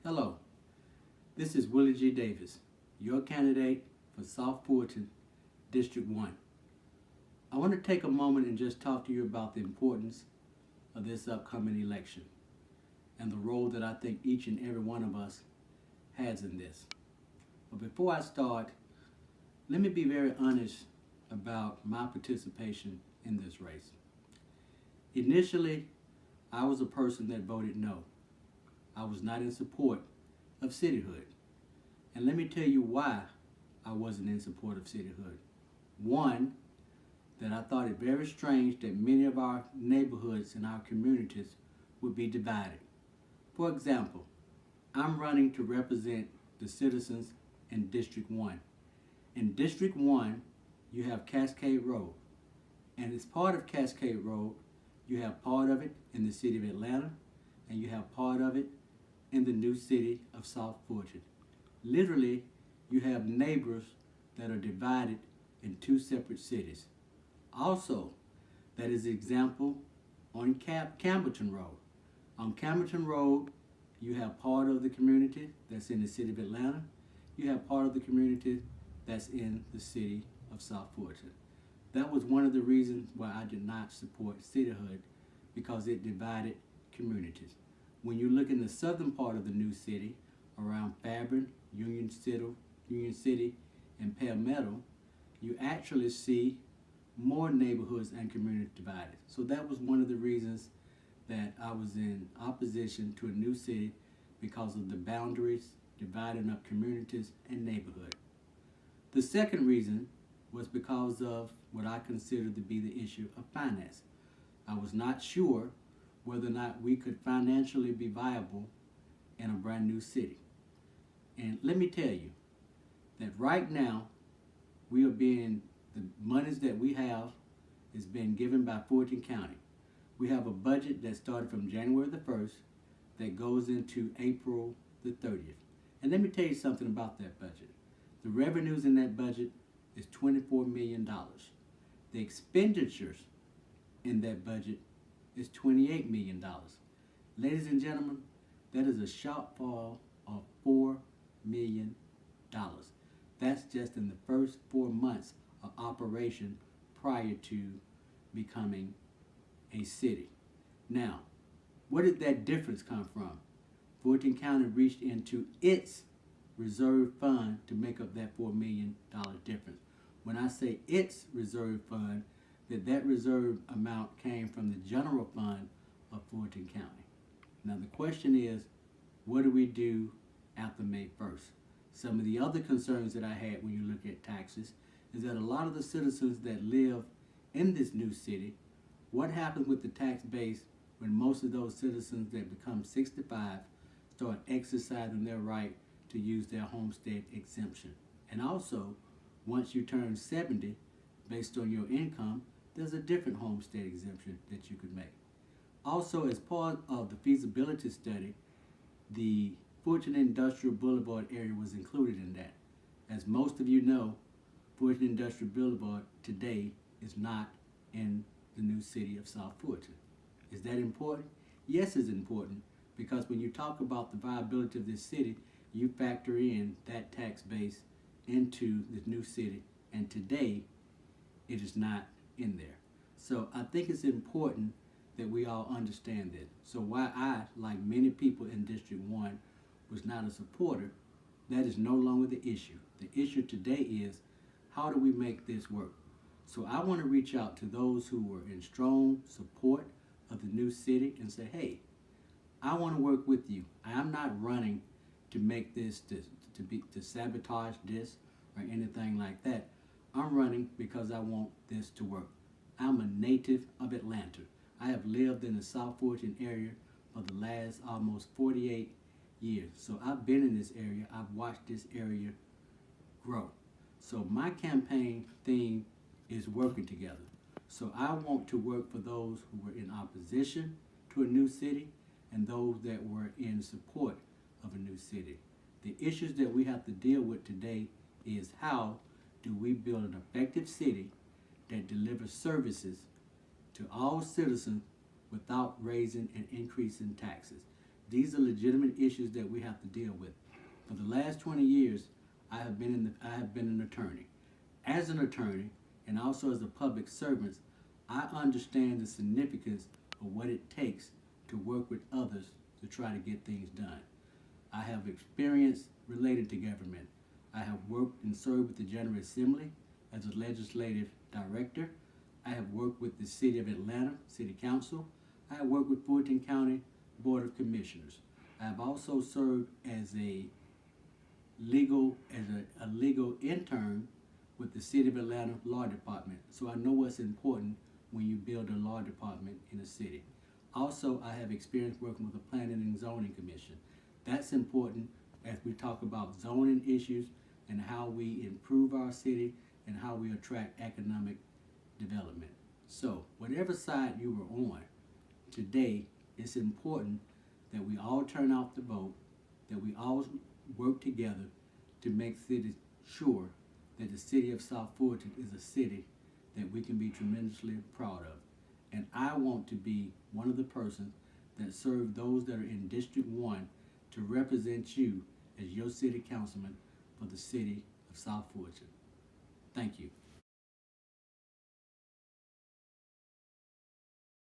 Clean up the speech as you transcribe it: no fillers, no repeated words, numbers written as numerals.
Hello, this is Willie G. Davis, your candidate for South Fulton, District 1. I want to take a moment and just talk to you about the importance of this upcoming election and the role that I think each and every one of us has in this. But before I start, let me be very honest about my participation in this race. Initially, I was a person that voted no. I was not in support of cityhood. And let me tell you why I wasn't in support of cityhood. One, that I thought it very strange that many of our neighborhoods and our communities would be divided. For example, I'm running to represent the citizens in District 1. In District 1, you have Cascade Road. And as part of Cascade Road, you have part of it in the city of Atlanta, and you have part of it in the new city of South Fulton. Literally, you have neighbors that are divided in two separate cities. Also, that is an example on Campbellton Road. On Campbellton Road, you have part of the community that's in the city of Atlanta. You have part of the community that's in the city of South Fulton. That was one of the reasons why I did not support cityhood, because it divided communities. When you look in the southern part of the new city, around Fairburn, Union City, and Palmetto, you actually see more neighborhoods and communities divided. So that was one of the reasons that I was in opposition to a new city, because of the boundaries dividing up communities and neighborhood. The second reason was because of what I considered to be the issue of finance. I was not sure whether or not we could financially be viable in a brand new city. And let me tell you that right now, the monies that we have is being given by Fulton County. We have a budget that started from January the 1st that goes into April the 30th. And let me tell you something about that budget. The revenues in that budget is $24 million. The expenditures in that budget is $28 million. Ladies and gentlemen, that is a shortfall of $4 million. That's just in the first 4 months of operation prior to becoming a city. Now, where did that difference come from? Fulton County reached into its reserve fund to make up that $4 million difference. When I say its reserve fund, that reserve amount came from the general fund of Fulton County. Now the question is, what do we do after May 1st? Some of the other concerns that I had when you look at taxes is that a lot of the citizens that live in this new city, what happens with the tax base when most of those citizens that become 65 start exercising their right to use their homestead exemption? And also, once you turn 70, based on your income, there's a different homestead exemption that you could make. Also, as part of the feasibility study, the Fulton Industrial Boulevard area was included in that. As most of you know, Fulton Industrial Boulevard today is not in the new city of South Fulton. Is that important? Yes, it's important, because when you talk about the viability of this city, you factor in that tax base into the new city, and today it is not in there. So I think it's important that we all understand that. So why I, like many people in District 1, was not a supporter, that is no longer the issue. The issue today is, how do we make this work? So I want to reach out to those who were in strong support of the new city and say, hey, I want to work with you. I'm not running to make this, to sabotage this or anything like that. I'm running because I want this to work. I'm a native of Atlanta. I have lived in the South Fulton area for the last almost 48 years. So I've been in this area. I've watched this area grow. So my campaign theme is working together. So I want to work for those who were in opposition to a new city and those that were in support of a new city. The issues that we have to deal with today is, how do we build an effective city that delivers services to all citizens without raising and increasing taxes? These are legitimate issues that we have to deal with. For the last 20 years, I have been an attorney. As an attorney, and also as a public servant, I understand the significance of what it takes to work with others to try to get things done. I have experience related to government. I have worked and served with the General Assembly as a legislative director. I have worked with the City of Atlanta City Council. I have worked with Fulton County Board of Commissioners. I have also served as a legal intern with the City of Atlanta Law Department. So I know what's important when you build a law department in a city. Also, I have experience working with the Planning and Zoning Commission. That's important as we talk about zoning issues and how we improve our city and how we attract economic development. So, whatever side you were on, today it's important that we all turn out to vote, that we all work together to make cities sure that the city of South Fulton is a city that we can be tremendously proud of. And I want to be one of the persons that serve those that are in District 1 to represent you as your city councilman for the city of South Fulton. Thank you.